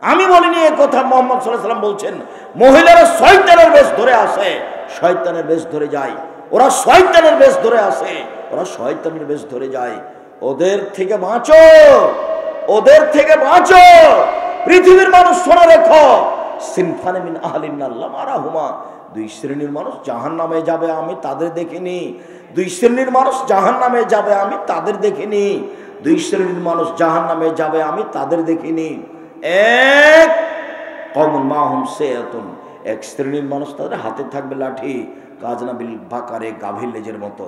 আমি বলিনি এই কথা, মুহাম্মদ সাল্লাল্লাহু আলাইহি ওয়াসাল্লাম বলছেন। মহিলারা শয়তানের বেশ ধরে আসে, শয়তানের বেশ ধরে যায়। ওরা শয়তানের বেশ ধরে আসে, ওরা শয়তানের বেশ ধরে যায়। ওদের থেকে বাঁচো, ওদের থেকে বাঁচো। পৃথিবীর মানুষ শুনে রেখো, সিনফানে মিন আহলিন নার লা মারাহুমা, দুই শ্রেণীর মানুষ জাহান্নামে যাবে, আমি তাদের দেখিনি। দুই শ্রেণীর মানুষ জাহান্নামে যাবে, আমি তাদের দেখিনি। দুই শ্রেণীর মানুষ জাহান্নামে যাবে, আমি তাদের দেখিনি। এক কওমুন মাহুম সায়াতুন, এক শ্রেণীর মানুষ তাদের হাতে থাকবে লাঠি, কাজনাবিল বাকারে, গাভীর লেজের মতো।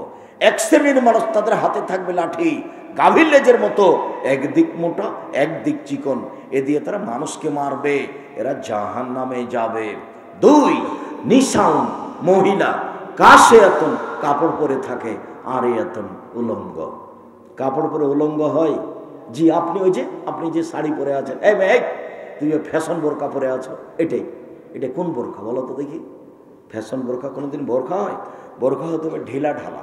এক শ্রেণীর মানুষ তাদের হাতে থাকবে লাঠি, গাভীর লেজের মতো, একদিক মোটা একদিক চিকন, এ দিয়ে তারা মানুষকে মারবে, এরা জাহান্নামে যাবে। দুই নিসাউন, মহিলা, কাশিয়াতুন, কাপড় পরে থাকে, আরিয়াতুন, উলঙ্গ। কাপড় পরে উলঙ্গ হয়? জি, আপনি ওই যে আপনি যে শাড়ি পরে আছেন, এই মেয়ে তুমি ফ্যাশন বোরকা পরে আছো, এটাই। এটা কোন বোরকা বলো তো দেখি? ফ্যাশন বোরকা কোনোদিন বোরকা হয়? বোরকা হয় তুমি ঢিলা ঢালা,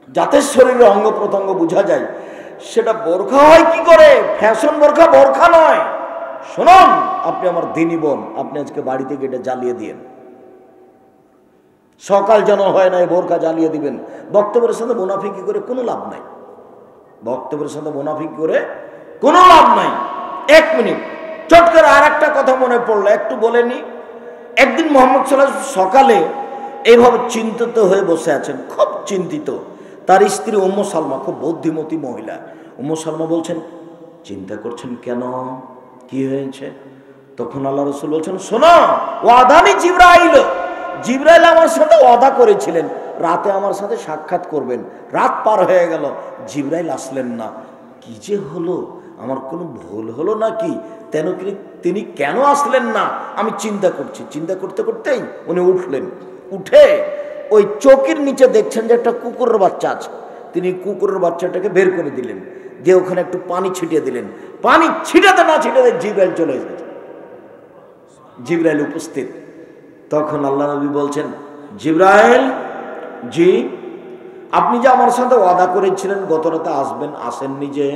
যাতে শরীরের অঙ্গ প্রত্যঙ্গ বোঝা যায়, সেটা বোরকা হয় কি করে? ফ্যাশন বোরকা বোরকা নয়। শুনুন, আপনি আমার দিনী বোন, আপনি আজকে বাড়ি থেকে এটা জ্বালিয়ে দিন, সকাল যেন হয় না, বোরকা জ্বালিয়ে দিবেন। বক্তব্যের সাথে মুনাফিকি করে কোনো লাভ নাই, বক্তব্যের সাথে মুনাফিকি করে কোনো লাভ নাই। এক মিনিট, চট করে আর একটা কথা মনে পড়লো, একটু বলে নি। একদিন মুহাম্মদ সাল্লাল্লাহু আলাইহি ওয়াসাল্লাম সকালে এইভাবে চিন্তিত হয়ে বসে আছেন, খুব চিন্তিত। তার স্ত্রী উম্মু সালমা, খুব বুদ্ধিমতী মহিলা। উম্মু সালমা বলছেন, চিন্তা করছেন কেন, কি হয়েছে? তখন আল্লাহ রাসূল বলছেন, শোনো, ওয়াদানি জিবরাইল, জিবরাইল আমার সাথে ওয়াদা করেছিলেন রাতে আমার সাথে সাক্ষাৎ করবেন। রাত পার হয়ে গেল, জিবরাইল আসলেন না। কি যে হলো, আমার কোনো ভুল হলো নাকি? তিনি কেন আসলেন না আমি চিন্তা করছি। চিন্তা করতে করতেই উনি উঠলেন। উঠে ওই চৌকির নিচে দেখছেন যে একটা কুকুরের বাচ্চা আছে। তিনি কুকুরের বাচ্চাটাকে বের করে দিলেন, দিয়ে ওখানে একটু পানি ছিটিয়ে দিলেন। পানি ছিটাতে না ছিটাতে জিবরাইল চলে এসেছে, জিবরাইল উপস্থিত। তখন আল্লাহ নবী বলছেন, জিবরাইল, জি, আপনি যে আমার সাথে ওয়াদা করেছিলেন গত রাতে আসবেন, আসেননি যে?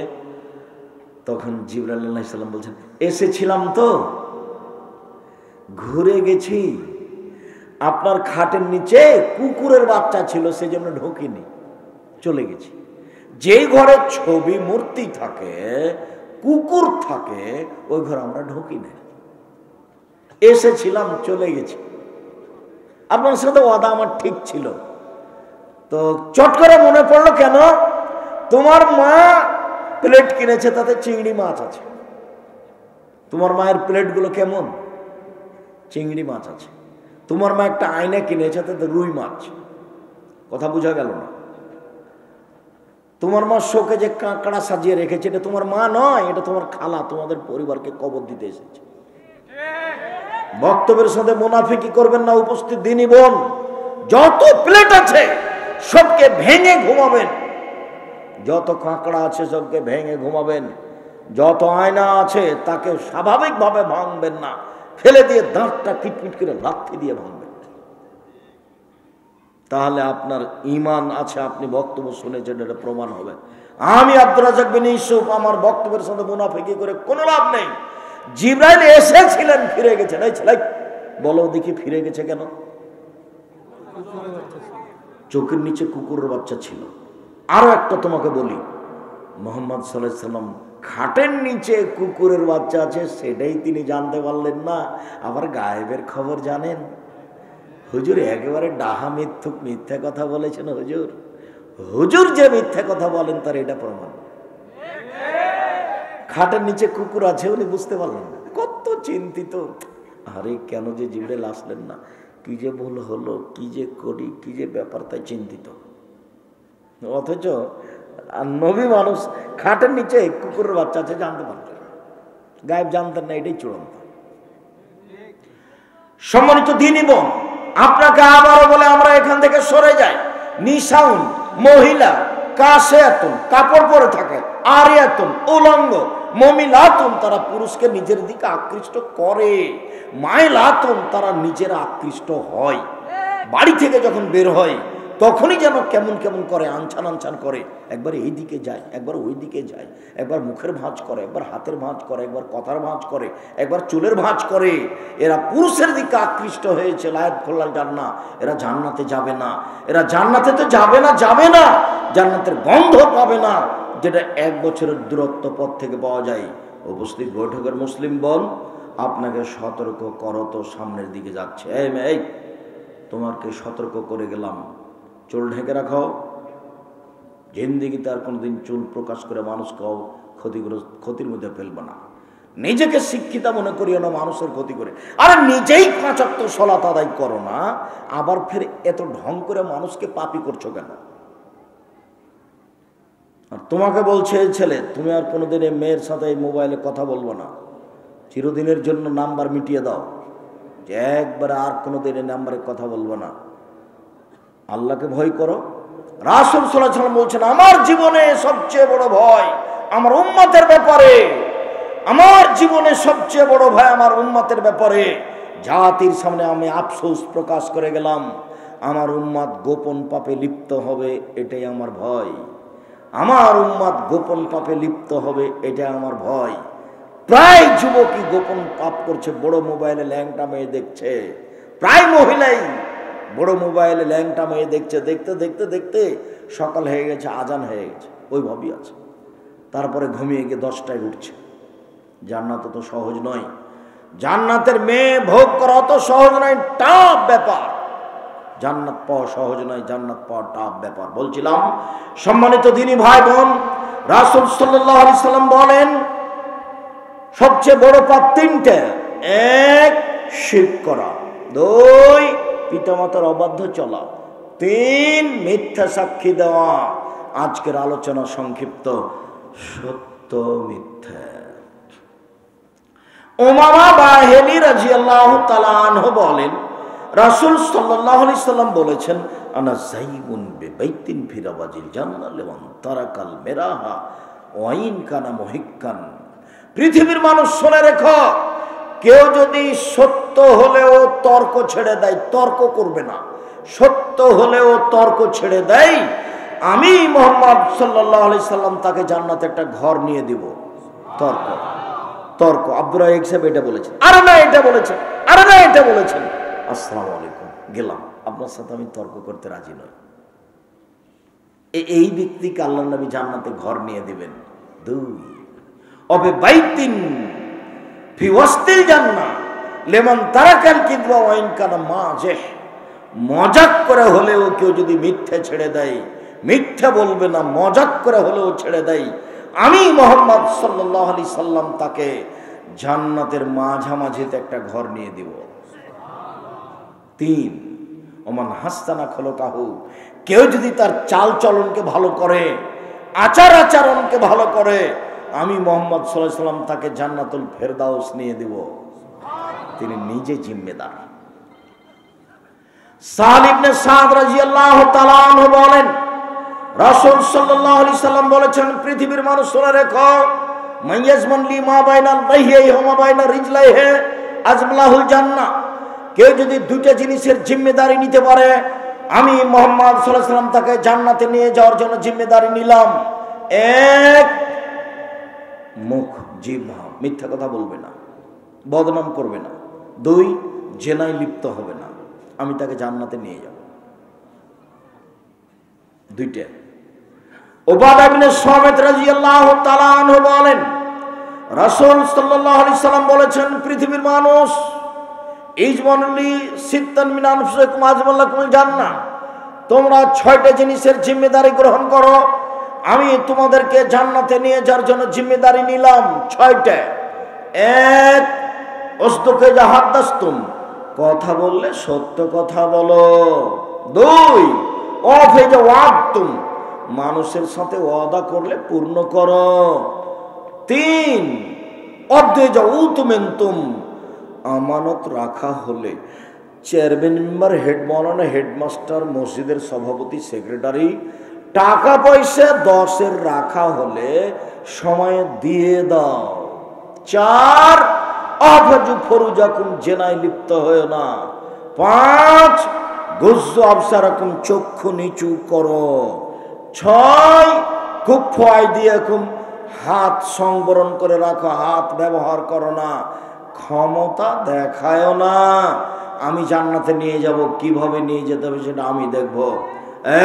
তখন জিবরাইল আলাইহিস সালাম বলছেন, এসেছিলাম তো, ঘুরে গেছি। আপনার খাটের নিচে কুকুরের বাচ্চা ছিল, সেজন্য ঢোকিনি, চলে গেছি। যেই ঘরে ছবি মূর্তি থাকে, কুকুর থাকে, ওই ঘরে আমরা ঢুকি না। এসেছিলাম, চলে গেছি। আপনার সাথে ওয়াদা আমার ঠিক ছিল। তো চট করে মনে পড়লো কেন? তোমার মা প্লেট কিনেছে, তাতে চিংড়ি মাছ আছে। তোমার মায়ের প্লেটগুলো কেমন? চিংড়ি মাছ আছে। তোমার মা একটা আয়না কিনেছে, তাতে রুই মাছ। কথা বোঝা গেল না? তোমার মা শোকে যে কাঁকড়া সাজিয়ে রেখেছে, এটা তোমার মা নয়, এটা তোমার খালা, তোমাদের পরিবারকে কবর দিতে এসেছে। বক্তব্যের সাথে মুনাফিকি করবেন না, উপস্থিত দিনী বোন। যত প্লেট আছে সবকে ভেঙে ঘুমাবেন, যত কাঁকড়া আছে সবকে ভেঙে ঘুমাবেন, যত আয়না আছে তাকে স্বাভাবিকভাবে ভাঙবেন না, ফেলে দিয়ে দাঁতটা কিটমিট করে লাথি দিয়ে ভাঙবেন। তাহলে আপনার ঈমান আছে, আপনি বক্তব্য শুনেছেন, এটা প্রমাণ হবে। আমি আব্দুর রাজ্জাক বিন ইউসুফ, আমার বক্তব্যের সাথে মুনাফিকি করে কোনো লাভ নেই। জিবরাইল এসেছিলেন, ফিরে গেছেন। এই ছেলে বলো দেখি, ফিরে গেছে কেন? চোখের নিচে কুকুরের বাচ্চা ছিল। আরো একটা তোমাকে বলি, মুহাম্মদ সাল্লাল্লাহু আলাইহি সাল্লাম খাটের নিচে কুকুরের বাচ্চা আছে, সেটাই তিনি জানতে পারলেন না, আবার গায়েবের খবর জানেন? হুজুর একেবারে ডাহা মিথ্যুক, মিথ্যা কথা বলেছেন হুজুর। হুজুর যে মিথ্যা কথা বলেন তার এটা প্রমাণ। খাটের নিচে কুকুর আছে, উনি বুঝতে পারলেন না, কত চিন্তিত। আরে কেন যে জিবরাইল আসলেন না, কি যে ভুল হলো, কি যে করি, কি যে ব্যাপার, তাই চিন্তিত। অথচ নবী মানুষ খাটের নিচে কুকুরের বাচ্চা আছে জানতে পারতেন, গায়েব জানতেন না, এটাই চূড়ান্ত। সম্মানিত দিনী বোন, আপনাকে আবারও বলে আমরা এখান থেকে সরে যাই। নিসাউন, মহিলা, কাশিয়াতুন, কাপড় পরে থাকে, আরিয়াতুন, উলঙ্গ, মমিলাতুন, তারা পুরুষকে নিজের দিকে আকৃষ্ট করে, মাইলাতুন, তারা নিজেরা আকৃষ্ট হয়। বাড়ি থেকে যখন বের হয় তখনই যেন কেমন কেমন করে, আনছান আনছান করে, একবার এই দিকে যায়, একবার ওই দিকে যায়, একবার মুখের ভাঁজ করে, একবার হাতের ভাঁজ করে, একবার কথার ভাঁজ করে, একবার চুলের ভাঁজ করে। এরা পুরুষের দিকে আকৃষ্ট হয়েছে, লায়াত খোল্লাল জান্নাত, এরা জান্নাতে যাবে না। এরা জান্নাতে তো যাবে না, যাবে না, জান্নাতের গন্ধ পাবে না, যেটা 1 বছরের দূরত্ব পথ থেকে পাওয়া যায়। উপস্থিত বৈঠকের মুসলিম বল, আপনাকে সতর্ক করো তো, সামনের দিকে যাচ্ছে। এই তোমাকে সতর্ক করে গেলাম, চুল ঢেকে রাখো, জিন্দেগিতে আর কোনোদিন চুল প্রকাশ করে মানুষকেও ক্ষতির মধ্যে ফেলবে না। নিজেকে শিক্ষিত মনে করিও না মানুষের ক্ষতি করে। আর নিজেই 5 ওয়াক্ত সালাত আদায় করো না, আবার ফের এত ঢং করে মানুষকে পাপী করছো কেন? আর তোমাকে বলছে এই ছেলে, তুমি আর কোনোদিন এই মেয়ের সাথে এই মোবাইলে কথা বলবো না, চিরদিনের জন্য নাম্বার মিটিয়ে দাও, যে একবারে আর কোনোদিন এই নাম্বারে কথা বলবো না। আল্লাহকে ভয় করো। রাসূল সাল্লাল্লাহু আলাইহি ওয়াসাল্লাম বলছেন, আমার জীবনে সবচেয়ে বড় ভয় আমার উম্মতের ব্যাপারে। আমার জীবনে সবচেয়ে বড় ভয় আমার উম্মতের ব্যাপারে। জাতির সামনে আমি আফসোস প্রকাশ করে গেলাম, আমার উম্মত গোপন পাপে লিপ্ত হবে, এটাই আমার ভয়। আমার উম্মত গোপন পাপে লিপ্ত হবে, এটাই আমার ভয়। প্রায় যুবকই গোপন পাপ করছে, বড় মোবাইলে ল্যাংটা মেয়ে দেখছে। প্রায় মহিলাই বড় মোবাইলে ল্যাংটা মেয়ে দেখছে, দেখতে দেখতে দেখতে সকাল হয়ে গেছে, আজান হয়ে গেছে, ওইভাবেই আছে। তারপরে ঘুমিয়ে গিয়ে 10টায় উঠছে। জান্নাত তো সহজ নয়, জান্নাতের মেয়ে ভোগ করা অত সহজ নয়, টাফ ব্যাপার। জান্নাত পাওয়া সহজ নয়, জান্নাত পাওয়া টাফ ব্যাপার। বলছিলাম সম্মানিত দিনী ভাই বোন, রাসূল সাল্লাল্লাহু আলাইহি সাল্লাম বলেন সবচেয়ে বড় পাপ 3টে। 1 শিরক করা, 2 পিতামাতার অবাধ্য চলা, 3 মিথ্যা সাক্ষী দেওয়া। আজকের আলোচনা সংক্ষিপ্ত, সত্য মিথ্যা। উমামা বাহিনী রাদিয়াল্লাহু তাআলা আনহু বলেন, রাসূল সাল্লাল্লাহু আলাইহি সাল্লাম বলেছেন, আনা যাইবুন বিবাইতিন ফি রাবাজিল জান্নাহ লিমান তারাকাল মিরাহা ওয়া ইন কানা মুহিক্কান। পৃথিবীর মানুষ শুনে রেখো, কেউ যদি সত্য হলেও তর্ক ছেড়ে দেয়, তর্ক করবে না, সত্য হলেও তর্ক ছেড়ে দেয়, আমি মুহাম্মদ সাল্লাল্লাহু আলাইহি সাল্লাম তাকে জান্নাতে একটা ঘর নিয়ে দিব। তর্ক তর্ক আব্দুর রাজ্জাক সাহেব এটা বলেছেন, আরে না এটা বলেছেন, আরে না এটা বলেছেন, আসসালামু আলাইকুম, গেলাম, আপনার সাথে আমি তর্ক করতে রাজি নই। এই ব্যক্তিকে আল্লাহর নবী জান্নাতে ঘর নিয়ে দিবেন। 2 অবে বাইতিন ফি ওয়াসতিল জান্নাহ লিমান তারাকাল কিযবা ওয়া ইন কানা মাজিহ। মজাক করে হলেও কেউ যদি মিথ্যা ছেড়ে দেয়, মিথ্যা বলবে না, মজাক করে হলেও ছেড়ে দেয়, আমি মুহাম্মদ সাল্লাল্লাহু আলাইহি সাল্লাম তাকে জান্নাতের মাঝামাঝিতে একটা ঘর নিয়ে দিব। 3 ওমান হাসানা খলকাহু, কেউ যদি তার চাল চলনকে ভালো করে, আচার আচরণকে ভালো করে, আমি মুহাম্মদ সাল্লাল্লাহু আলাইহি সাল্লাম তাকে জান্নাতুল ফেরদাউস নিয়ে দিব। তিনি নিজে জিম্মেদার। সাহল ইবনে সাদ রাদিয়াল্লাহু তাআলা আনহু বলেন, রাসূল সাল্লাল্লাহু আলাইহি সাল্লাম বলেছেন, পৃথিবীর মানুষ শুনে রেখো, মাইয়াজমান লি মা বাইনাল লাইহি ওয়া মা বাইনা রিজলাইহি আজমালাহুল জান্নাহ। কেউ যদি 2টা জিনিসের জিম্মেদারি নিতে পারে, আমি মুহাম্মদ সাল্লাল্লাহু আলাইহি সাল্লাম তাকে জান্নাতে নিয়ে যাওয়ার জন্য জিম্মেদারি নিলাম। 1 মুখ, জিহ্বা, মিথ্যা কথা বলবে না, বদনাম করবে না। 2 জেনায় লিপ্ত হবে না, আমি তাকে জান্নাতে নিয়ে যাব। 2টা। উবাদা ইবনে সামিত রাদিয়াল্লাহু তাআলা আনহু বলেন, রাসূল সাল্লাল্লাহু আলাইহি সাল্লাম বলেছেন, পৃথিবীর মানুষ ইজমানুলি সিত্তান মিন আনফুসিকুম আজমালাকুমুল জান্নাহ, তোমরা 6টা জিনিসের জিম্মেদারি গ্রহণ করো, আমি তোমাদেরকে জান্নাতে নিয়ে যাওয়ার জন্য জিম্মেদারি নিলাম। 6টা। 1 উসদুকে জাহাদাসতুম, কথা বললে সত্য কথা বলো। 2 অফেজা ওয়াদতুম, মানুষের সাথে ওয়াদা করলে পূর্ণ করো। 3 অদ্দেজা উতুমেন্তুম, আমানত রাখা হলে চেয়ারম্যান মেম্বার, হেড মাওলানা, হেডমাস্টার, মসজিদের সভাপতি, সেক্রেটারি, টাকা পয়সা 10-এর রাখা হলে সময় দিয়ে দাও। 4 আফাজু ফরুজাকুম, জেনায় লিপ্ত হয় না। 5 গুজ্জু আবসারাকুম, চক্ষু নিচু করো। 6 কুফফু আইদিয়াকুম, হাত সংবরণ করে রাখো, হাত ব্যবহার করো না, ক্ষমতা দেখায়ও না। আমি জান্নাতে নিয়ে যাব, কিভাবে নিয়ে যেতে হবে সেটা আমি দেখব।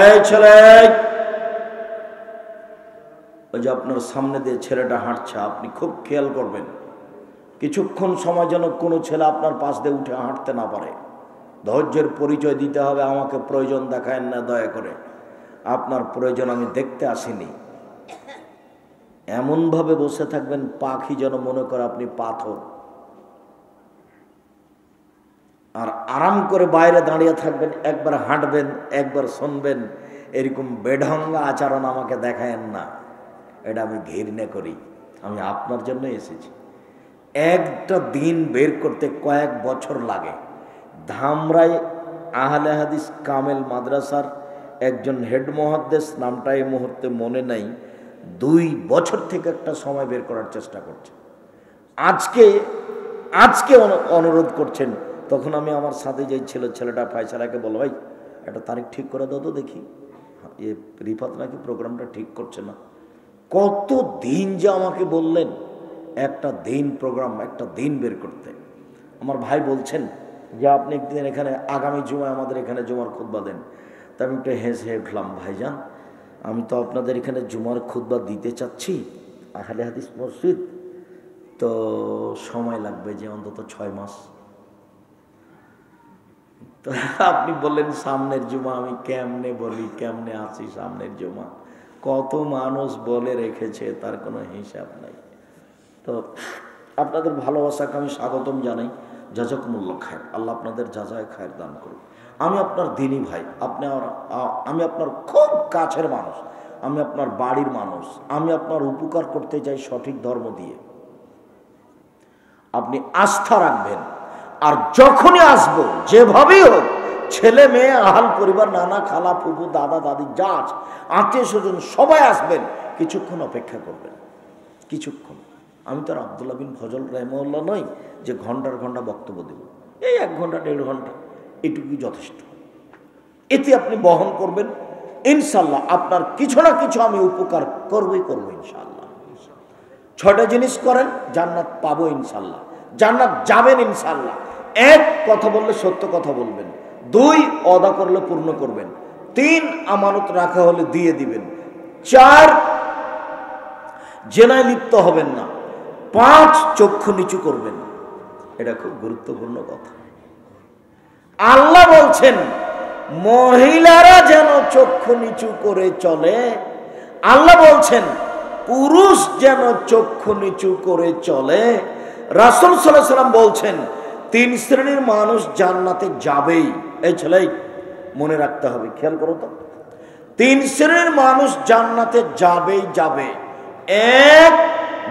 এই ছেলে, ওই যে আপনার সামনে দিয়ে ছেলেটা হাঁটছে, আপনি খুব খেয়াল করবেন, কিছুক্ষণ সময় যেন কোনো ছেলে আপনার পাশ দিয়ে উঠে হাঁটতে না পারে। ধৈর্যের পরিচয় দিতে হবে। আমাকে প্রয়োজন দেখায়েন না দয়া করে, আপনার প্রয়োজন আমি দেখতে আসিনি। এমনভাবে বসে থাকবেন পাখি যেন মনে করে আপনি পাথর, আর আরাম করে বাইরে দাঁড়িয়ে থাকবেন, একবার হাঁটবেন একবার শুনবেন। এরকম বেঢঙ্গা আচরণ আমাকে দেখায়েন না, এটা আমি ঘৃণা করি। আমি আপনার জন্য এসেছি। একটা দিন বের করতে কয়েক বছর লাগে। ধামরাই আহলে হাদিস কামেল মাদ্রাসার একজন হেড মুহাদ্দিস, নামটা এই মুহূর্তে মনে নাই, 2 বছর থেকে একটা সময় বের করার চেষ্টা করছে। আজকে অনুরোধ করছেন। তখন আমি আমার সাথে যে ছেলেটা ফায়সালাকে বলো, ভাই একটা তারিখ ঠিক করে দাও তো দেখি, এ রিফাত নাকি প্রোগ্রামটা ঠিক করছে না। কত দিন যে আমাকে বললেন একটা দিন প্রোগ্রাম, একটা দিন বের করতে। আমার ভাই বলছেন যে আপনি একদিন এখানে আগামী জুমায় আমাদের এখানে জুমার খুতবা দেন। তা আমি একটু হেসে উঠলাম, ভাইজান আমি তো আপনাদের এখানে জুমার খুতবা দিতে চাচ্ছি, আহলে হাদিস মসজিদ, তো সময় লাগবে যে অন্তত 6 মাস। তো আপনি বললেন সামনের জুমা, আমি কেমনে বলি, কেমনে আসি সামনের জুমা। কত মানুষ বলে রেখেছে, তার কোনো হিসাব নাই। তো আপনাদের ভালোবাসাকে আমি স্বাগতম জানাই। জাযাকুমুল্লাহ খায়ের, আল্লাহ আপনাদের জাযায়ে খায়ের দান করুন। আমি আপনার দিনী ভাই, আমি আপনার খুব কাছের মানুষ, আমি আপনার বাড়ির মানুষ, আমি আপনার উপকার করতে চাই সঠিক ধর্ম দিয়ে। আপনি আস্থা রাখবেন। আর যখনই আসবো, যেভাবেই হোক, ছেলে মেয়ে আহাল পরিবার, নানা খালা ফুফু দাদা দাদি যা আছে, আত্মীয় স্বজন সবাই আসবেন, কিছুক্ষণ অপেক্ষা করবেন, কিছুক্ষণ। আমি তো আর আব্দুল্লাহ বিন ফজল রাহিমাহুল্লাহ নই যে ঘন্টার ঘন্টা বক্তব্য দেব। এই 1 ঘন্টা 1.5 ঘন্টা এটুকুই যথেষ্ট। এতে আপনি বহন করবেন, ইনশাল্লাহ আপনার কিছু না কিছু আমি উপকার করবো ইনশাল্লাহ। 6টা জিনিস করেন, জান্নাত পাবো ইনশাল্লাহ, জান্নাত যাবেন ইনশাল্লাহ। 1, কথা বললে সত্য কথা বলবেন। 2, ওয়াদা করলে পূর্ণ করবেন। 3, আমানত রাখা হলে দিয়ে দিবেন। 4, জেনায় লিপ্ত হবেন না। 5, চক্ষু নিচু করবেন। এটা খুব গুরুত্বপূর্ণ কথা। আল্লাহ বলছেন মহিলারা যেন চক্ষু নিচু করে চলে। আল্লাহ বলছেন পুরুষ যেন চক্ষু নিচু করে চলে। রাসূল সাল্লাল্লাহু আলাইহি ওয়াসাল্লাম বলছেন 3 শ্রেণীর মানুষ জান্নাতে যাবেই। এই ছেলে মনে রাখতে হবে, খেয়াল করো তো। 3 শ্রেণীর মানুষ জান্নাতে যাবেই যাবে। 1,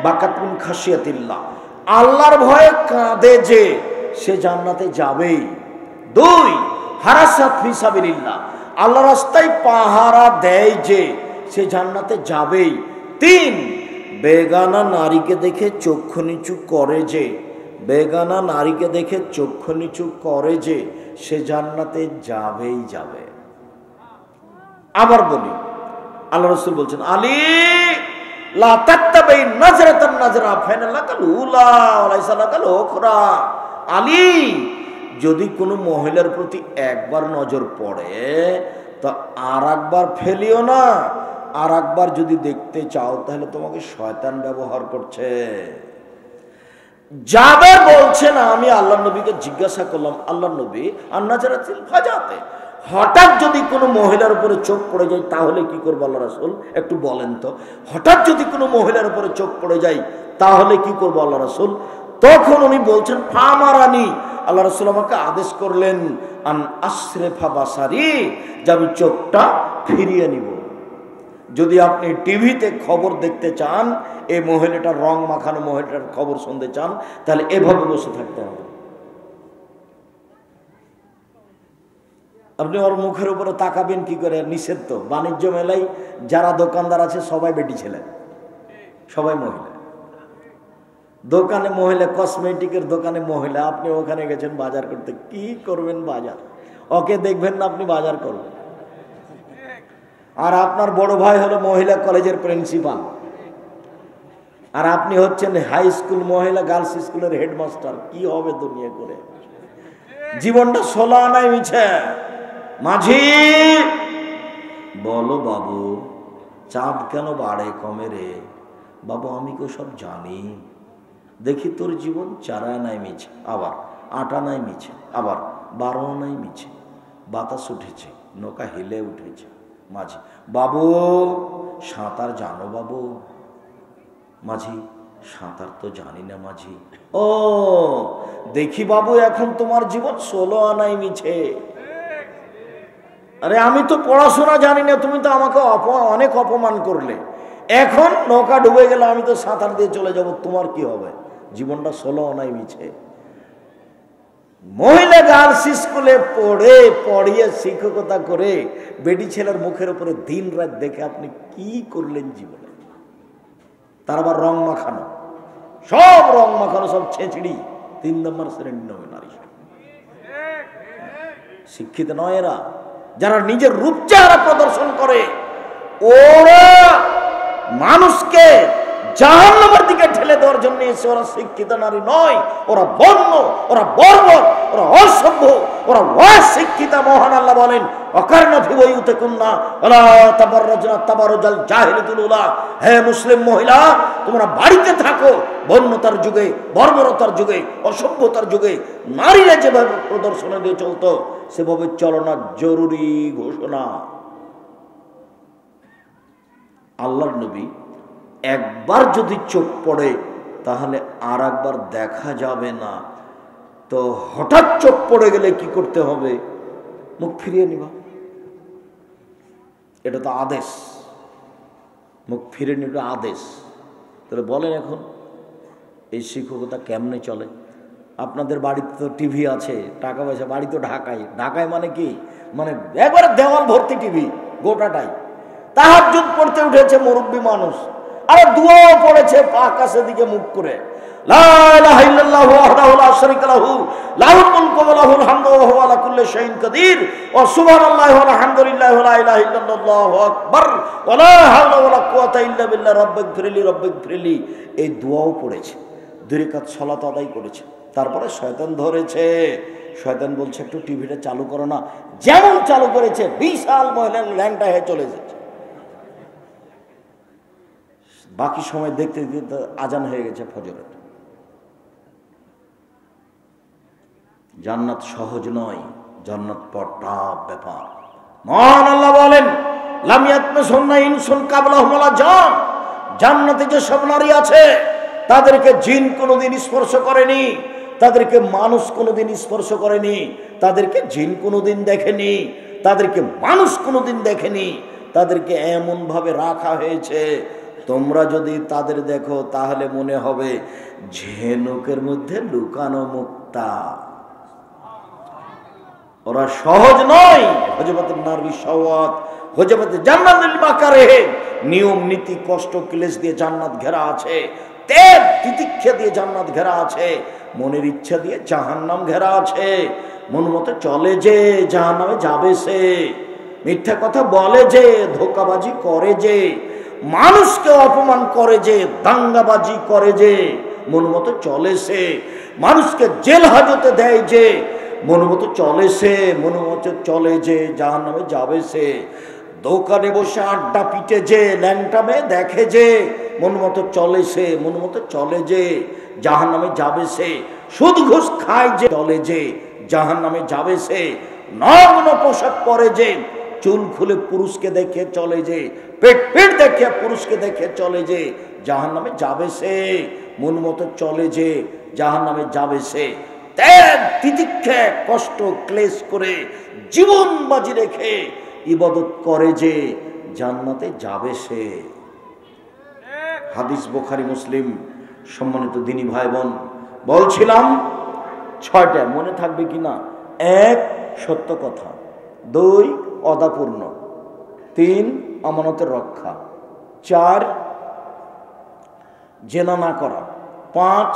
বাকাত মিন খাশিয়াতিল্লাহ, আল্লাহর ভয়ে কাঁদে যে, সে জান্নাতে যাবেই। 2, হারাসাত ফি সাবিলিল্লাহ, আল্লাহর রাস্তায় পাহারা দেয় যে, সে জান্নাতে যাবেই। 3, বেগানা নারীকে দেখে চক্ষু নিচু করে যে, বেগানা নারীকে দেখে চক্ষু নিচু করে যে, সে জান্নাতে যাবেই যাবে। আবার বলি, আল্লাহ রাসূল বলছেন আলী লা তাত্তাবাই নাজরাতান নাজরা ফাইনালাকাল উলা ওয়ালাইসা লাকাল উখরা। আলী, যদি কোনো মহিলার প্রতি একবার নজর পড়ে তা আর একবার ফেলিও না। আর একবার যদি দেখতে চাও তাহলে তোমাকে শয়তান ব্যবহার করছে। জাবের বলছেন আমি আল্লাহ নবীকে জিজ্ঞাসা করলাম, আল্লাহ নবী আন্নাজারাতিল ফাজাতে, হঠাৎ যদি কোনো মহিলার উপরে চোখ পড়ে যায় তাহলে কি করবো আল্লাহ রাসূল, একটু বলেন তো। হঠাৎ যদি কোনো মহিলার উপরে চোখ পড়ে যায় তাহলে কি করবো আল্লাহ রাসূল? তখন উনি বলছেন ফামারানি, আল্লাহ রাসূল আমাকে আদেশ করলেন আন আসরিফা বাসারি, যে আমি চোখটা ফিরিয়ে নিব। যদি আপনি টিভিতে খবর দেখতে চান, এই মহিলাটার রং মাখানো মহিলাটার খবর শুনতে চান, তাহলে এভাবে বসে থাকতে হবে। আপনি ওর মুখের উপরে তাকাবেন কি করে? নিষেধ তো। বাণিজ্য মেলায় যারা দোকানদার আছে সবাই বেটি ছেলে, সবাই মহিলা। দোকানে মহিলা, কসমেটিকের দোকানে মহিলা, আপনি ওখানে গেছেন বাজার করতে, কি করবেন বাজার? ওকে দেখবেন না আপনি বাজার করবেন। আর আপনার বড় ভাই হলো মহিলা কলেজের প্রিন্সিপাল, আর আপনি হচ্ছেন হাই স্কুল মহিলা গার্লস স্কুলের হেডমাস্টার। কি হবে দুনিয়া করে? জীবনটা 16 আনায় মিছে। মাঝি বলো বাবু, চাঁদ কেন বাড়ে কমে রে? বাবু আমি কো সব জানি। দেখি তোর জীবন 4 আনায় মিছে, আবার 8 আনায় মিছে, আবার 12 আনায় মিছে। বাতাস উঠেছে, নৌকা হেলে উঠেছে। মাঝি বাবু সাঁতার জানো বাবু? মাঝি সাঁতার তো জানি না মাঝি। ও দেখি বাবু এখন তোমার জীবন 16 আনায় মিছে। আরে আমি তো পড়াশোনা জানি না, তুমি তো আমাকে অনেক অপমান করলে। এখন নৌকা ডুবে গেলে আমি তো সাঁতার দিয়ে চলে যাব, তোমার কি হবে? জীবনটা 16 আনায় মিছে। মহিলা গার্লস স্কুলে পড়িয়ে শিক্ষকতা করে বেটি ছেলের মুখের উপরে দিন রাত দেখে আপনি কি করলেন জীবনে? তার আবার রং মাখানো, সব রং মাখানো, সব ছেঁচড়ি, 3 নম্বর শ্রেণীর নয় নারী। শিক্ষিত নয় এরা। যারা নিজের রূপ চেহারা প্রদর্শন করে ওরা মানুষকে জাহান্নামের দিকে ঠেলে দেওয়ার জন্য এসে। ওরা শিক্ষিত নারী নয়, ওরা বর্ণ, ওরা বর্বর, ওরা অসভ্য, ওরা অশিক্ষিতা। মহান আল্লাহ বলেন অকারনা ফি বুয়ুতিকুন্না ওয়ালা তাবাররাজনা তাবারুজাল জাহিলিয়াতুল উলা। হে মুসলিম মহিলা, তোমরা বাড়িতে থাকো। বর্ণতার যুগে, বর্বরতার যুগে, অসভ্যতার যুগে নারীরা যেভাবে প্রদর্শন দিয়ে চলতো সেভাবে চলনা জরুরি ঘোষণা। আল্লাহর নবী একবার যদি চোখ পড়ে তাহলে আর একবার দেখা যাবে না। তো হঠাৎ চোখ পড়ে গেলে কি করতে হবে? মুখ ফিরিয়ে নিবা। এটা তো আদেশ, মুখ ফিরিয়ে নিবা আদেশ। তাহলে বলেন এখন এই শিক্ষকতা কেমনে চলে? আপনাদের বাড়িতে তো টিভি আছে, টাকা পয়সা, বাড়ি তো ঢাকায়। ঢাকায় মানে কি? মানে একবারে দেওয়াল ভর্তি টিভি, গোটাটাই। তাহাজ্জুদ পড়তে উঠেছে মুরব্বী মানুষ, আর দুয়াও পড়েছে আকাশের দিকে মুখ করে। লা ইলাহা ইল্লাল্লাহু ওয়াহদাহু লা শারীকা লাহু লাহুল মুলকু ওয়া লাহুল হামদু ওয়া হুয়া আলা কুল্লি শাইইন কাদির ওয়া সুবহানাল্লাহি ওয়া আলহামদুলিল্লাহি ওয়া লা ইলাহা ইল্লাল্লাহু আকবার ওয়া লা হাওলা ওয়া লা কুওয়াতা ইল্লা বিল্লাহ রাব্বিগফিরলি রাব্বিগফিরলি। এই দুয়াও পড়েছে, 2 রাকাত সালাত আদায় করেছে। তারপরে শয়তান ধরেছে। শয়তান বলছে একটু টিভিটা চালু করো না। যেমন চালু করেছে বিশাল মহিলার ল্যাংটা হয়ে চলে এসেছে। বাকি সময় দেখতে দেখতে আজান হয়ে গেছে ফজরের। জান্নাত সহজ নয়, জান্নাত পড়া ব্যাপার। মহান আল্লাহ বলেন লাম ইয়াতমাসুন্না ইনসুন কাবলাহুম ওয়ালা জান। জান্নাতে যে সব নারী আছে তাদেরকে জিন কোনোদিন স্পর্শ করেনি, তাদেরকে মানুষ কোনোদিন স্পর্শ করেনি, তাদেরকে জিন কোনোদিন দেখেনি, তাদেরকে মানুষ কোনোদিন দেখেনি। তাদেরকে এমন ভাবে রাখা হয়েছে তোমরা যদি তাদের দেখো তাহলে মনে হবে ঝিনুকের মধ্যে লুকানো মুক্তা। ওরা সহজ নয়। হজবতের নারী সওয়াত হজবতে জান্নাতুল মাকারে, নিয়ম নীতি কষ্ট ক্লেশ দিয়ে জান্নাত ঘেরা আছে, ত্যাগ তিতিক্ষা দিয়ে জান্নাত ঘেরা আছে, মনের ইচ্ছা দিয়ে জাহান্নাম ঘেরা আছে। মন মতো চলে যে জাহান্নামে যাবে সে, মিথ্যা কথা বলে যে, ধোঁকাবাজি করে যে, মানুষকে অপমান করে যে, দাঙ্গাবাজি করে যে, মন মতো চলে সে, মানুষকে জেল হাজতে দেয় যে, মন মতো চলে সে, মন মতো চলে যে জাহান্নামে যাবে সে। দোকানে বসে আড্ডা পিটে যে, ল্যাংটা মেয়ে দেখে যে, মন মতো চলে সে, মন মতো চলে যে জাহান্নামে যাবে সে। সুদ ঘুষ খায় যে, চলে যে জাহান্নামে যাবে সে। নগ্ন পোশাক পরে যে, চুল খুলে পুরুষকে দেখে চলে যে, পেট পেট দেখে পুরুষকে দেখে চলে যে জাহান্নামে যাবে সে। মন মতো চলে যে জাহান্নামে যাবে সে। ত্যাগ তিতিক্ষা কষ্ট ক্লেশ করে জীবন বাজি রেখে ইবাদত করে যে জান্নাতে যাবে সে। হাদিস বুখারী মুসলিম। সম্মানিত দিনী ভাই বোন, বলছিলাম 6টা মনে থাকবে কিনা? 1 সত্য কথা, 2 অদাপূর্ণ, 3 আমানতের রক্ষা, 4 জেনা না করা, 5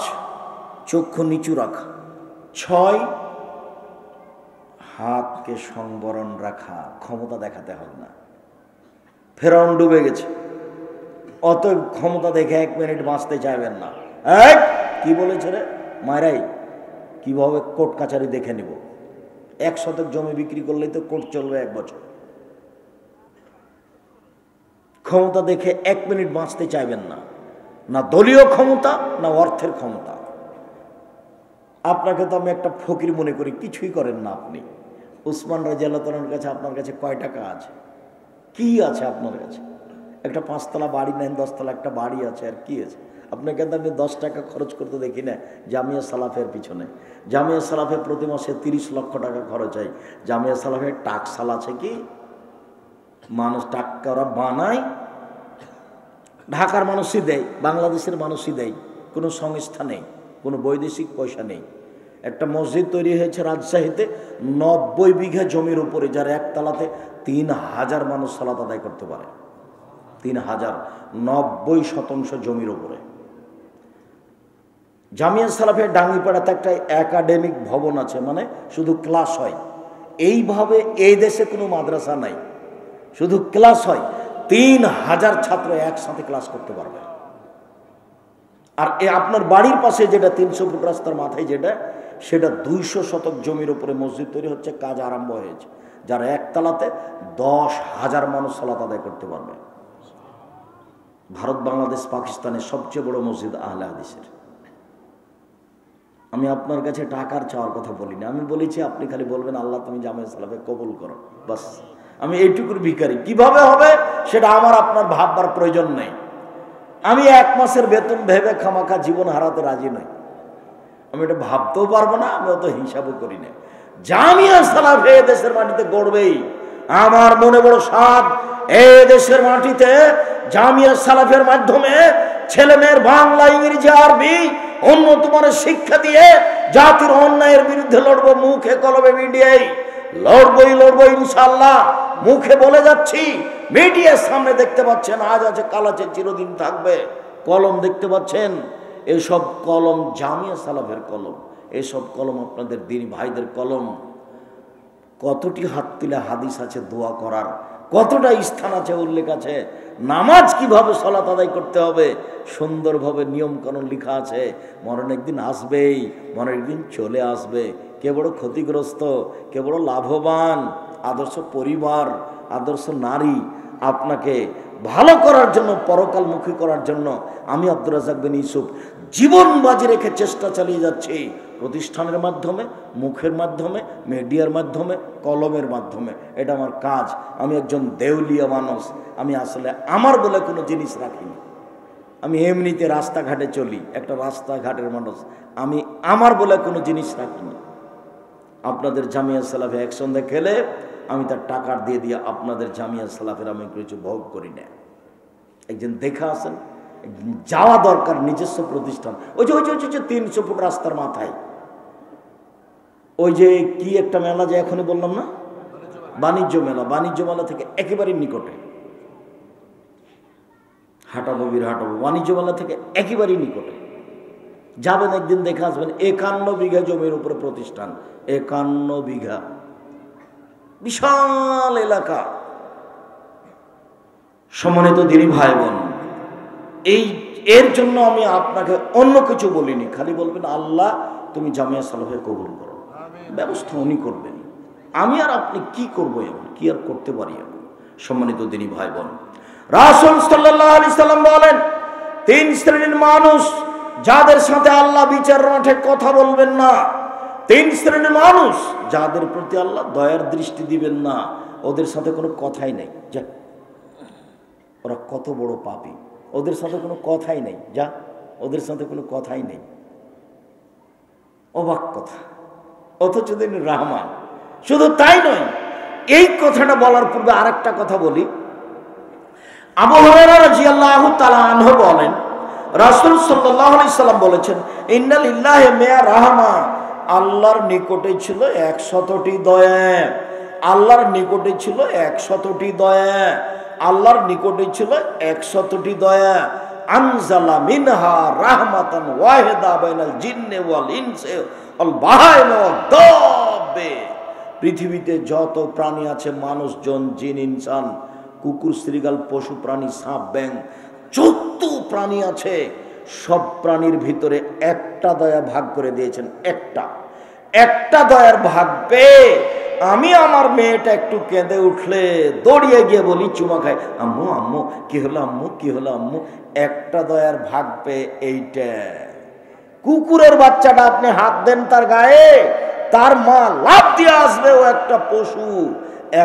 চক্ষু নিচু রাখা, 6 হাতকে সংবরণ রাখা, ক্ষমতা দেখাতে হবে না। ফেরাউন ডুবে গেছে, অতএব ক্ষমতা দেখে 1 মিনিট বাঁচতে চাইবেন না। কি বলেছে রে মায়েরাই, কিভাবে কোর্ট কাছারি দেখে নিব? 1 শতক জমি বিক্রি করলেই তো কোর্ট চলবে 1 বছর। ক্ষমতা দেখে 1 মিনিট বাঁচতে চাইবেন না, না দলীয় ক্ষমতা না অর্থের ক্ষমতা। আপনাকে তো আমি একটা ফকির মনে করি, কিছুই করেন না আপনি। উসমান রাদিয়াল্লাহু তাআলার কাছে আপনার কাছে কয় টাকা আছে? কি আছে আপনার কাছে? একটা 5 তলা বাড়ি নেন, 10 তলা একটা বাড়ি আছে, আর কি আছে? আপনাকে তো আমি 10 টাকা খরচ করতে দেখি না জামিয়া সালাফের পিছনে। জামিয়া সালাফে প্রতি মাসে 30 লক্ষ টাকা খরচ হয়। জামিয়া সালাফের টাকসাল আছে কি? মানুষ টাকা ওরা বানায়, ঢাকার মানুষই দেয়, বাংলাদেশের মানুষই দেয়, কোনো সংস্থা নেই, কোনো বৈদেশিক পয়সা নেই। একটা মসজিদ তৈরি হয়েছে রাজশাহীতে 90 বিঘা জমির উপরে, যার একতলাতে 3000 মানুষ সালাত আদায় করতে পারে। 3000, 90% জমির উপরে। জামিয়া সালাফের ডাঙ্গিপাড়াতে একটা একাডেমিক ভবন আছে, মানে শুধু ক্লাস হয়। এইভাবে এই দেশে কোনো মাদ্রাসা নাই, শুধু ক্লাস হয়। 3000 ছাত্র একসাথে ক্লাস করতে পারবে। আর আপনার বাড়ির পাশে যেটা 300 ফুট রাস্তার মাথায় যেটা, সেটা 200 শতক জমির উপরে মসজিদ তৈরি হচ্ছে, কাজ আরম্ভ হয়েছে, যার একতলাতে 10,000 মানুষ সালাত আদায় করতে পারবে। ভারত, বাংলাদেশ, পাকিস্তানের সবচেয়ে বড় মসজিদ আহলে হাদিসের। আমি আপনার কাছে টাকার চাওয়ার কথা বলিনি, আমি বলেছি আপনি খালি বলবেন আল্লাহ তুমি জামিয়া সালাফে কবুল করো, বাস। আমি এইটুকুর ভিখারি। কিভাবে হবে সেটা আমার আপনার ভাববার প্রয়োজন নেই। আমি 1 মাসের বেতন ভেবে খামাখা জীবন হারাতে রাজি নই। আমি এটা ভাবতেও পারবো না, আমি অত হিসাবও করি না। জামিয়া সালাফে দেশের মাটিতে গড়বেই। আমার মনে বড় সাধ, এই দেশের মাটিতে জামিয়া সালাফের মাধ্যমে ছেলে মেয়ের বাংলা, ইংরেজি, আরবি উন্নত মানের শিক্ষা দিয়ে জাতির অন্যায়ের বিরুদ্ধে লড়বো। মুখে কলমে মিডিয়ায় লড়বো ইনশাআল্লাহ। মুখে বলে যাচ্ছি, মিডিয়ার সামনে দেখতে পাচ্ছেন আজ আছে কাল আছে, চিরদিন থাকবে। কলম দেখতে পাচ্ছেন, এসব কলম জামিয়া সালাফের কলম, এসব কলম আপনাদের দিনী ভাইদের কলম। কতটি হাত তুলে হাদিস আছে দোয়া করার, কতটা স্থান আছে, উল্লেখ আছে। নামাজ কিভাবে সালাত আদায় করতে হবে সুন্দরভাবে নিয়মকানুন লেখা আছে। মরণ একদিন আসবেই, মরণ একদিন চলে আসবে। কে বড় ক্ষতিগ্রস্ত, কে বড় লাভবান, আদর্শ পরিবার, আদর্শ নারী। আপনাকে ভালো করার জন্য, পরকালমুখী করার জন্য আমি আব্দুর রাজ্জাক বিন ইউসুফ জীবন বাজি রেখে চেষ্টা চালিয়ে যাচ্ছি। প্রতিষ্ঠানের মাধ্যমে, মুখের মাধ্যমে, মিডিয়ার মাধ্যমে, কলমের মাধ্যমে। এটা আমার কাজ। আমি একজন দেউলিয়া মানুষ। আমি আসলে আমার বলে কোনো জিনিস রাখিনি। আমি এমনিতে রাস্তাঘাটে চলি, একটা রাস্তাঘাটের মানুষ। আমি আমার বলে কোনো জিনিস রাখিনি। আপনাদের জামিয়া সালাফে একসঙ্গে খেলে আমি তার টাকার দিয়ে আপনাদের জামিয়া সালাফের আমি কিছু ভোগ করি না। একজন দেখা আসেন, যাওয়া দরকার নিজস্ব প্রতিষ্ঠান। ওই যে 300 ফুট রাস্তার মাথায় ওই যে কি একটা মেলা, যে এখনই বললাম না, বাণিজ্য মেলা। বাণিজ্য মেলা থেকে একেবারে নিকটে, হাঁটাবো বাণিজ্য মেলা থেকে একেবারেই নিকটে যাবেন, একদিন দেখে আসবেন। 51 বিঘা জমির উপরে প্রতিষ্ঠান, 51 বিঘা, বিশাল এলাকা। সম্মানিত দিনী ভাই বোন, এর জন্য আমি আপনাকে অন্য কিছু বলিনি। খালি বলবেন আল্লাহ তুমি জামিয়া সালাফে কবুল করো, ব্যবস্থা উনি করবেন। আমি আর আপনি কি করবো, এমন কি আর করতে পারি এমন? সম্মানিত দিনী ভাই বোন, রাসূল সাল্লাল্লাহু আলাইহি সাল্লাম বলেন 3 শ্রেণীর মানুষ যাদের সাথে আল্লাহ বিচার মাঠে কথা বলবেন না। 3 শ্রেণীর মানুষ যাদের প্রতি আল্লাহ দয়ার দৃষ্টি দিবেন না, ওদের সাথে কোনো কথাই নেই। যা, ওরা কত বড় পাপী, ওদের সাথে কোনো কথাই নেই। যা, ওদের সাথে কোনো কথাই নেই। অবাক কথা, অথচ তিনি রহমান। শুধু তাই নয়, এই কথাটা বলার পূর্বে আরেকটা কথা বলি। আবু হুরায়রা রাদিয়াল্লাহু তাআলা আনহু বলেন, রাসূল সাল্লাল্লাহু আলাইহি সাল্লাম বলেছেন, ইন্না লিল্লাহি মিয়া রাহমা, আল্লাহর নিকটে ছিল 100টি দয়া। আল্লাহর নিকটে ছিল 100টি দয়া। আল্লাহর নিকটে ছিল 100টি দয়া। আনজালা মিনহা রাহমাতান ওয়াহিদা বাইনাল জিন্নি ওয়াল ইনসি ওয়াল বাহাইমি ওয়াদ দাব্বে। পৃথিবীতে যত প্রাণী আছে, মানুষজন, জিন, ইনসান, কুকুর, শ্রীগাল, পশু প্রাণী, সাপ, ব্যাঙ, যত প্রাণী আছে সব প্রাণীর ভিতরে একটা দয়া ভাগ করে দিয়েছেন। একটা দয়ার ভাগ পেয়ে আমি আমার মেয়েটা একটু কেঁদে উঠলে দৌড়িয়ে গিয়ে বলি, চুমা খাই, আম্মু আম্মু কি হলো, আম্মু কি হলো, আম্মু। একটা দয়ার ভাগ পেয়ে এইটা। কুকুরের বাচ্চাটা আপনি হাত দেন তার গায়ে, তার মা লাফ দিয়ে আসবে, ও একটা পশু।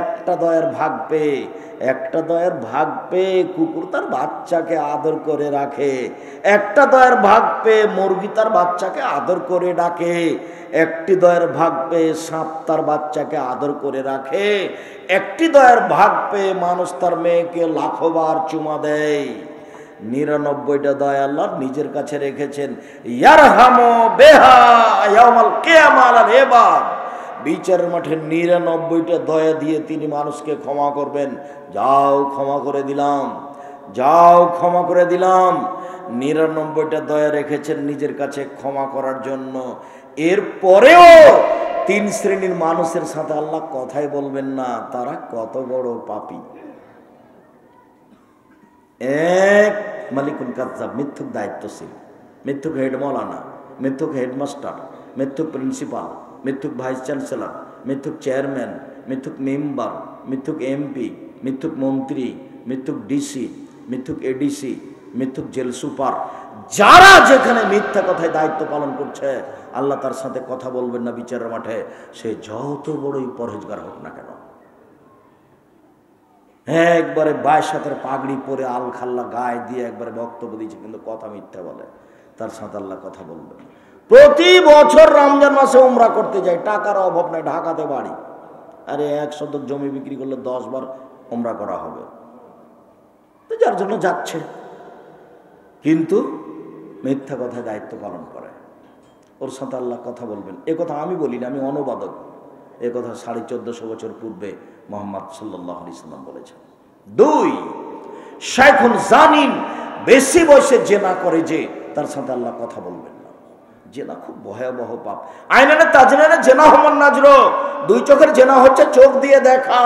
একটা দয়ার ভাগ পেয়ে কুকুর তার বাচ্চাকে আদর করে রাখে। একটা দয়ার ভাগ পেয়ে মুরগি তার বাচ্চাকে আদর করে ডাকে। একটি দয়ার ভাগ পেয়ে সাপ তার বাচ্চাকে আদর করে রাখে। একটি দয়ার ভাগ পেয়ে মানুষ তার মেয়েকে লাখবার চুমা দেয়। 99টা দয়া আল্লাহ নিজের কাছে রেখেছেন। ইয়ারহামু বিহা ইয়াউমাল কিয়ামাহ আলাল ইবাদ। বিচারের মাঠে 99টা দয়া দিয়ে তিনি মানুষকে ক্ষমা করবেন। যাও ক্ষমা করে দিলাম, যাও ক্ষমা করে দিলাম। 99টা দয়া রেখেছেন নিজের কাছে ক্ষমা করার জন্য। এরপরেও 3 শ্রেণীর মানুষের সাথে আল্লাহ কথাই বলবেন না। তারা কত বড় পাপী। এক, মালিকুল কাজ্জাব, মিথ্যুক দায়িত্বশীল, মিথ্যুক হেড মৌলানা, মিথ্যুক হেডমাস্টার, মিথ্যুক প্রিন্সিপাল, মিথ্যুক ভাইস চ্যান্সেলর, মিথ্যুক চেয়ারম্যান, মিথ্যুক মেম্বার, মিথ্যুক এমপি, মিথ্যুক মন্ত্রী, মিথ্যুক ডিসি, মিথ্যুক এডিসি, মিথ্যুক জেল সুপার। যারা যেখানে মিথ্যা কথায় দায়িত্ব পালন করছে, আল্লাহ তার সাথে কথা বলবেন না বিচারের মাঠে, সে যত বড়ই পরহেজগার হোক না কেন। একবারে 22 পাগড়ি পরে আলখাল্লা গায়ে দিয়ে একবারে বক্তব্য দিয়েছে, কিন্তু কথা মিথ্যা বলে, তার সাথে আল্লাহ কথা বলবেন। প্রতি বছর রমজান মাসে উমরা করতে যাই, টাকার অভাব নাই, ঢাকাতে বাড়ি। আরে 1 শতক জমি বিক্রি করলে 10 বার উমরা করা হবে, তো যার জন্য যাচ্ছে, কিন্তু মিথ্যা কথায় দায়িত্ব পালন করে। ওর সাথে আল্লাহ কথা বলবেন। এ কথা আমি বলি না, আমি অনুবাদক। এ কথা 1450 বছর পূর্বে মুহাম্মদ সাল্লাল্লাহু আলাইহি সাল্লাম বলেছেন। 2, শাইখুন জানিন, বেশি বয়সে জেনা করে যে, তার সাথে আল্লাহ কথা বলবেন না। জেনা খুব ভয়াবহ পাপ। আইনানে তাজনানে জেনা হমান নাজরো, 2 চোখের জেনা হচ্ছে চোখ দিয়ে দেখা।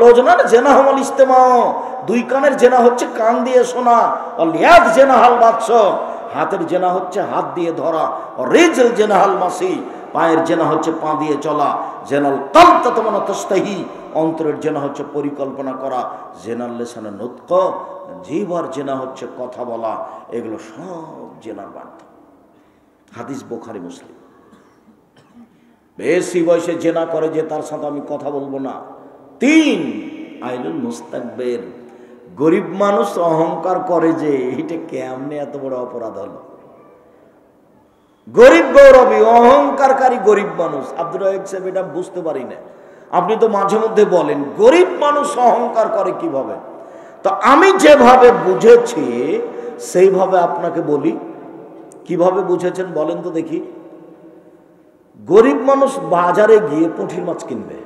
লোজনানে জেনা হমাল ইস্তেমা, 2 কানের জেনা হচ্ছে কান দিয়ে শোনা। লিয়াদ জেনা হাল বাদশ, হাতের জেনা হচ্ছে হাত দিয়ে ধরা। রিজল জেনা হাল মাসি, পায়ের জেনা হচ্ছে পা দিয়ে চলা। জেনাল কালতা তোমানা তাস্তাহি, অন্তরের জেনা হচ্ছে পরিকল্পনা করা। জেনাল লিসানে নুতক, জিহ্বার জেনা হচ্ছে কথা বলা। এগুলো সব জেনার বার্তা। হাদিস বুখারী মুসলিম। বেশি বয়সে জেনা করে যে, তার সাথে আমি কথা বলবো না। 3, আইলুল মুস্তাকবির, গরিব মানুষ অহংকার করে যে, এটা কেমনে এত বড় অপরাধ হলো। গরিব গৌরবী, অহংকারী গরিব মানুষ। আব্দুর রাজ্জাক সাহেব এটা বুঝতে পারি না। আপনি তো মাঝে মধ্যে বলেন গরিব মানুষ অহংকার করে কিভাবে। তো আমি যেভাবে বুঝেছি সেইভাবে আপনাকে বলি। কিভাবে বুঝেছেন বলেন তো দেখি। গরিব মানুষ বাজারে গিয়ে পুঁটির মাছ কিনবে,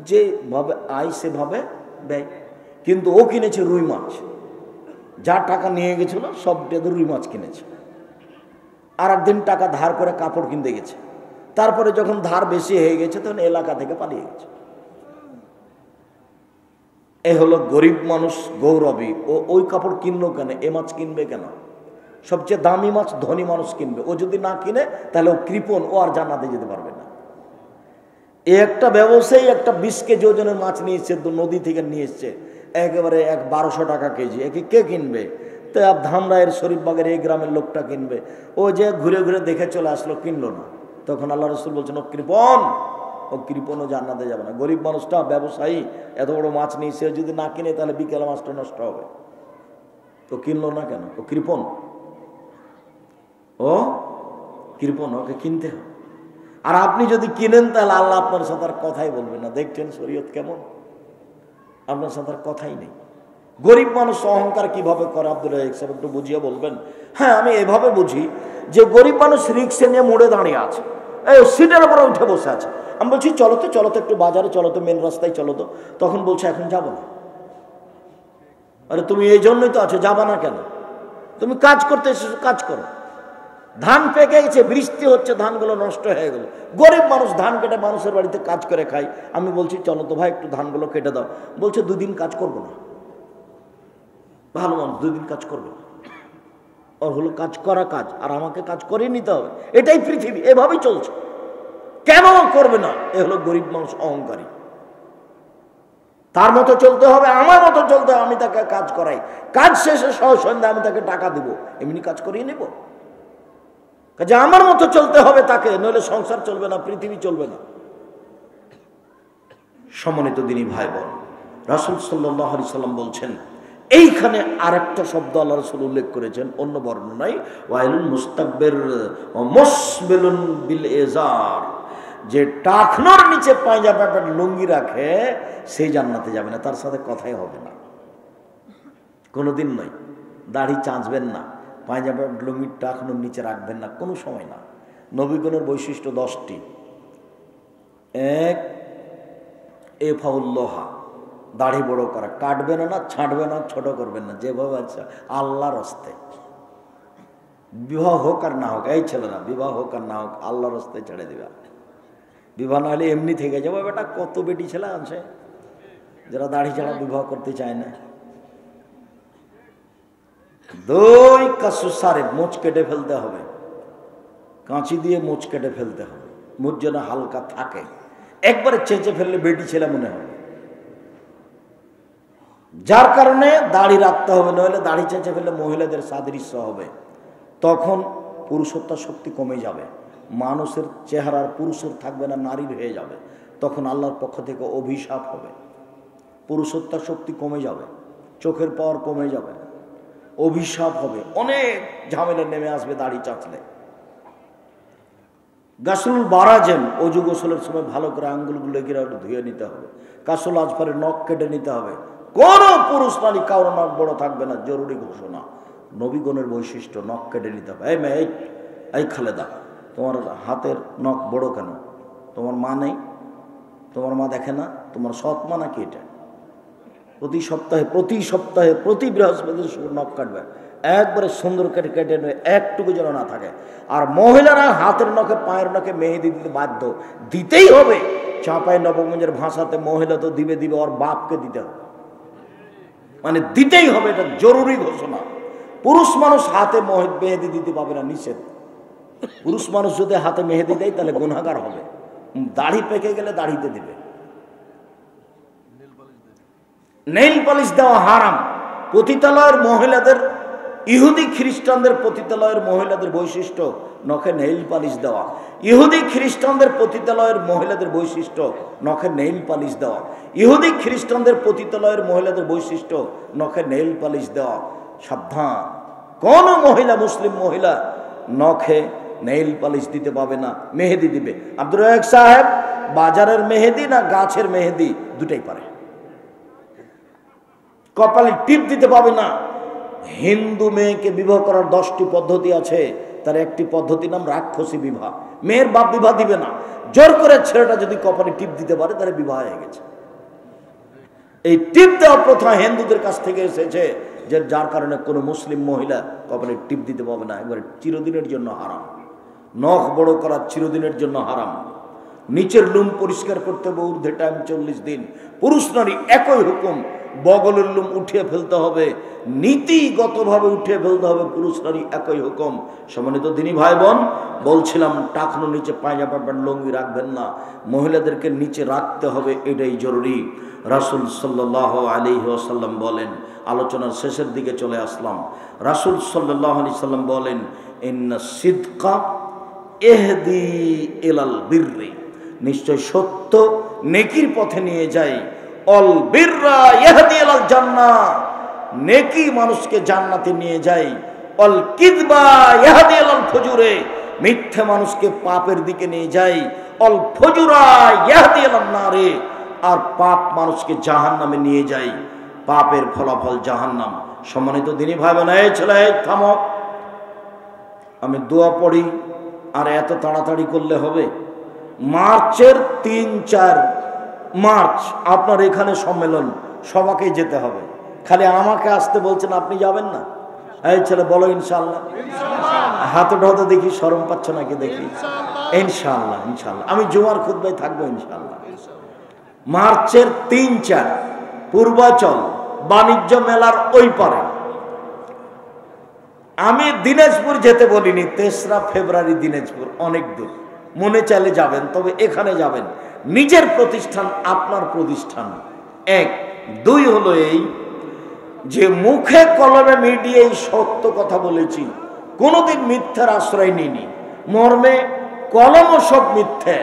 যেভাবে আয় সেভাবে ব্যয়। কিন্তু ও কিনেছে রুই মাছ, যা টাকা নিয়ে গেছিল সবটা রুই মাছ কিনেছে। আর একদিন টাকা ধার করে কাপড় কিনতে গেছে। তারপরে যখন ধার বেশি হয়ে গেছে, তখন এলাকা থেকে পালিয়ে গেছে। এ হলো গরিব মানুষ গৌরবী। ও ওই কাপড় কিনলো কেন, এ মাছ কিনবে কেন? সবচেয়ে দামি মাছ ধনী মানুষ কিনবে। ও যদি না কিনে তাহলে ও কৃপণ, ও আর জান্নাতে যেতে পারবে না। একটা ব্যবসায়ী একটা 20 কেজি ওজনের মাছ নিয়ে এসছে, নদী থেকে নিয়ে এসছে, একেবারে 1200 টাকা কেজি। একে কে কিনবে? তো ধামরায়ের শরীফবাগের এই গ্রামের লোকটা কিনবে। ও যে ঘুরে ঘুরে দেখে চলে আসলো, কিনলো না। তখন আল্লাহ রসুল বলছেন, ও কৃপণ, ও কৃপণও জান্নাতে যাবে না। গরিব মানুষটা ব্যবসায়ী এত বড় মাছ নিয়েছে, যদি না কিনে তাহলে বিকেলে মাছটা নষ্ট হবে। তো কিনলো না কেন? ও কৃপণ, ও কৃপণ, ওকে কিনতে হবে। আর আপনি যদি কিনেন তাহলে আল্লাহ আপনার সাথে আর কথাই বলবেন না। দেখছেন শরীয়ত কেমন, আপনার সাথে আর কথাই নেই। গরিব মানুষ অহংকার কিভাবে করে আব্দুর রাজ্জাক সাহেব একটু বুঝিয়ে বলবেন। হ্যাঁ, আমি এভাবে বুঝি যে গরিব মানুষ রিক্সা নিয়ে মোড়ে দাঁড়িয়ে আছে, এই সিটের উপরে উঠে বসে আছে। আমি বলছি চলো তো একটু বাজারে চলো তো, মেন রাস্তায় চলো তো। তখন বলছে এখন যাবো না। আরে তুমি এই জন্যই তো আছো, যাবা না কেন? তুমি কাজ করতে এসেছো, কাজ করো। ধান পেকে গেছে, বৃষ্টি হচ্ছে, ধানগুলো নষ্ট হয়ে গেল। গরিব মানুষ ধান কেটে মানুষের বাড়িতে কাজ করে খায়। আমি বলছি চলো তো ভাই একটু ধানগুলো কেটে দাও। বলছে 2 দিন কাজ করবো না। ভালো মানুষ 2 দিন কাজ করবে না, ওর হলো কাজ করা কাজ, আর আমাকে কাজ করে নিতে হবে। এটাই পৃথিবী, এভাবেই চলছে। কেন করবে না? এ হলো গরিব মানুষ, অহংকারী। তার মতো চলতে হবে, আমার মতো চলতে হবে। আমি তাকে কাজ করাই, কাজ শেষে সন্ধ্যা আমি তাকে টাকা দিব, এমনি কাজ করিয়ে নেব। কাজে আমার মতো চলতে হবে তাকে, নইলে সংসার চলবে না, পৃথিবী চলবে না। সম্মানিত দিনী ভাই বোন, রাসূল সাল্লাল্লাহু আলাইহি সাল্লাম বলছেন, এইখানে আরেকটা শব্দ আল্লাহ রাসূল উল্লেখ করেছেন অন্য বর্ণনায়, ওয়াইলুল মুস্তাকবির মুসবিলুন বিল ইজার, যে টাকনোর নিচে পায়জামা প্যান্ট লুঙ্গি রাখে সেই জান্নাতে যাবে না, তার সাথে কথাই হবে না, কোনোদিন নয়। দাড়ি চাঁচবেন না, পায়জামা প্যান্ট লুঙ্গি টাকনোর নিচে রাখবেন না, কোনো সময় না। নবীগণের বৈশিষ্ট্য 10টি। 1, এফাউল্লোহা, দাড়ি বড় করা, কাটবেন না, ছাঁটবেন না, ছোট করবেন না, যেভাবে আছে আল্লাহর হস্তে। বিবাহ হোক আর না হোক, এই ছেলেরা বিবাহ হোক আর না হোক আল্লাহর হস্তে ছেড়ে দিবে। বিবাহ না হলে এমনি থেকে যাবো। বেটা কত বেটি ছেলে আছে যারা দাড়ি ছাড়া বিবাহ করতে চায় না। 2, কাসুসারে, মোচ কেটে ফেলতে হবে, কাঁচি দিয়ে মোচ কেটে ফেলতে হবে, মোচ যেন হালকা থাকে। একবারে চেঁচে ফেললে বেটি ছেলে মনে হবে, যার কারণে দাড়ি রাখতে হবে, নইলে দাড়ি চেঁচে ফেললে মহিলাদের সাদৃশ্য হবে, তখন পুরুষত্ব শক্তি কমে যাবে, মানুষের চেহারার পুরুষের থাকবে না, নারীর হয়ে যাবে, তখন আল্লাহর পক্ষ থেকে অভিশাপ হবে, পুরুষত্ব শক্তি কমে যাবে, চোখের পাওয়ার কমে যাবে, অভিশাপ হবে, অনেক ঝামেলা নেমে আসবে দাড়ি চাচলে। গাসুল বারাজেন, অজু গোসলের সময় ভালো করে আঙ্গুলগুলো ধুয়ে নিতে হবে। কাসুল আজফারে, নখ কেটে নিতে হবে। কোন পুরুষ নারী কারো নখ বড় থাকবে না, জরুরি ঘোষণা। নবীগণের বৈশিষ্ট্য, নখ কেটে নিতে হবে। এই মেয়ে, এই খালেদা, তোমার হাতের নখ বড় কেন? তোমার মা নেই? তোমার মা দেখে না? তোমার সৎ মা নাকি এটা? প্রতি সপ্তাহে প্রতি বৃহস্পতিবার নখ কাটবে, একবারে সুন্দর কেটে কেটে নেবে, একটুকু যেন না থাকে। আর মহিলারা হাতের নখে, পায়ের নখে মেহেদি দিতে বাধ্য, দিতেই হবে। চাঁপাই নবগঞ্জের ভাষাতে মহিলা তো দিবে, ওর বাপকে দিতে হবে, মানে দিতেই হবে, এটা জরুরি ঘোষণা। পুরুষ মানুষ হাতে মেহেদি দিতে পাবে না, নিষেধ। পুরুষ মানুষ যদি হাতে মেহেদি দেয় তাহলে গুনাহগার হবে। দাড়ি পেকে গেলে দাড়িতে দিবে। নেইল পালিশ দেওয়া হারাম। পতিতালয়ের মহিলাদের, ইহুদি খ্রিস্টানদের পতিতালয়ের মহিলাদের বৈশিষ্ট্য নখে নেইল পালিশ দেওয়া। ইহুদি খ্রিস্টানদের পতিতালয়ের মহিলাদের বৈশিষ্ট্য নখে নেইল পালিশ দেওয়া। ইহুদি খ্রিস্টানদের পতিতালয়ের মহিলাদের বৈশিষ্ট্য নখে নেইল পালিশ দেওয়া। সাবধান, কোন মহিলা, মুসলিম মহিলা নখে নেইল পালিশ দিতে পাবে না, মেহেদি দিবে। আব্দুর রাজ্জাক সাহেব বাজারের মেহেদি না গাছের মেহেদি, দুটাই পারে। কপালে টিপ দিতে পাবে না। হিন্দু মেয়েকে বিবাহ করার 10টি পদ্ধতি আছে, তার একটি পদ্ধতির নাম রাক্ষসী বিবাহ। মেয়ের বাপ বিবাহ দিবে না, জোর করে ছেলেটা যদি কপালে টিপ দিতে পারে তাহলে বিবাহ হয়ে গেছে। এই টিপ দেওয়া প্রথা হিন্দুদের কাছ থেকে এসেছে, যার কারণে কোনো মুসলিম মহিলা কপালে টিপ দিতে পাবে না, একবারে চিরদিনের জন্য হারাম। নখ বড় করা চিরদিনের জন্য হারাম। নিচের লুম পরিষ্কার করতে হবে ঊর্ধ্বে টাইম 40 দিন। পুরুষ নারী একই হুকুম, বগলের লুম উঠিয়ে ফেলতে হবে, নীতিগতভাবে উঠিয়ে ফেলতে হবে, পুরুষ নারী একই হুকুম। সম্মানিত দিনী ভাই বোন, বলছিলাম টাকনোর নিচে পায়জামা প্যান্ট লুঙ্গি রাখবেন না, মহিলাদেরকে নিচে রাখতে হবে, এটাই জরুরি। রাসূল সাল্লাল্লাহু আলাইহি ওয়াসাল্লাম বলেন, আলোচনার শেষের দিকে চলে আসলাম, রাসূল সাল্লাল্লাহু আলাইহি সাল্লাম বলেন, ইন্না সিদকা ইহদি ইলাল বিররি, নিশ্চয় সত্য নেকির পথে নিয়ে যায়। অল বিররা ইহদি ইলাল জান্নাহ, নেকি মানুষকে জান্নাতে নিয়ে যায়। অল কিযবা ইহদি ইলাল ফুজুরে, মিথ্যা মানুষকে পাপের দিকে নিয়ে যায়। অল ফুজুরা ইহদি ইলান নারে, আর পাপ মানুষকে জাহান্নামে নিয়ে যায়। পাপের ফলাফল জাহান্নাম। সম্মানিত দিনী ভাই বোন, এই ছেলে থামো, আমি দোয়া পড়ি, আর এত তাড়াতাড়ি করলে হবে? মার্চের 3-4 মার্চ আপনার এখানে সম্মেলন, সবাইকে যেতে হবে। খালি আমাকে আসতে বলছেন, আপনি যাবেন না? এই ছেলে বলো ইনশাআল্লাহ। হাত উঠাতে দেখি, শরম পাচ্ছ নাকি দেখি? ইনশাআল্লাহ ইনশাআল্লাহ আমি জুমার খুতবায় থাকবো ইনশাআল্লাহ। মার্চের 3-4 পূর্বাচল বাণিজ্য মেলার ওই পারে। আমি দিনাজপুর যেতে বলিনি, 3রা ফেব্রুয়ারি দিনাজপুর অনেক দূর, মনে চাইলে যাবেন, তবে এখানে যাবেন নিজের প্রতিষ্ঠান, আপনার প্রতিষ্ঠান। 1 2 হলো এই যে মুখে কলমে মিডিয়ায় সত্য কথা বলেছি, কোনোদিন মিথ্যার আশ্রয় নিইনি। মর্মে কলম সব মিথ্যে।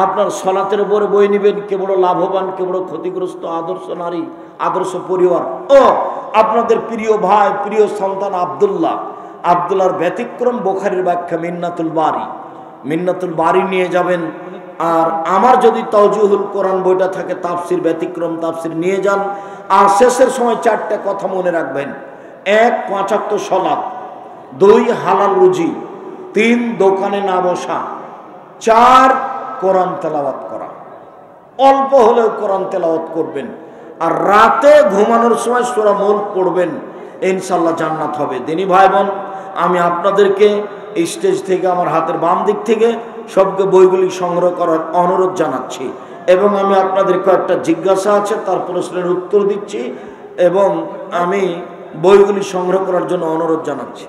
আপনার সলাতের উপরে বই নেবেন, কে বড় লাভবান, কে বড় ক্ষতিগ্রস্ত, আদর্শ নারী, আদর্শ পরিবার। ও আপনাদের প্রিয় ভাই, প্রিয় সন্তান আব্দুল্লাহর ব্যতিক্রম বুখারীর ব্যাখ্যা মিন্নাতুল বারি নিয়ে যাবেন। আর আমার যদি তাওজীহুল কোরআন বইটা থাকে, তাফসির ব্যতিক্রম তাফসির নিয়ে যান। আর শেষের সময় 4টা কথা মনে রাখবেন: 1 5 ওয়াক্ত সালাত, 2 হালাল রুজি, 3 দোকানে না বসা, 4 কোরআন তেলাওয়াত করা। অল্প হলেও কোরআন তেলাওয়াত করবেন, আর রাতে ঘুমানোর সময় সূরা মুলক পড়বেন, ইনশাআল্লাহ জান্নাত হবে। দিনী ভাই বোন, আমি আপনাদেরকে স্টেজ থেকে, আমার হাতের বাম দিক থেকে সবকে বইগুলি সংগ্রহ করার অনুরোধ জানাচ্ছি। এবং আমি আপনাদের কয়েকটা জিজ্ঞাসা আছে, তার প্রশ্নের উত্তর দিচ্ছি, এবং আমি বইগুলি সংগ্রহ করার জন্য অনুরোধ জানাচ্ছি।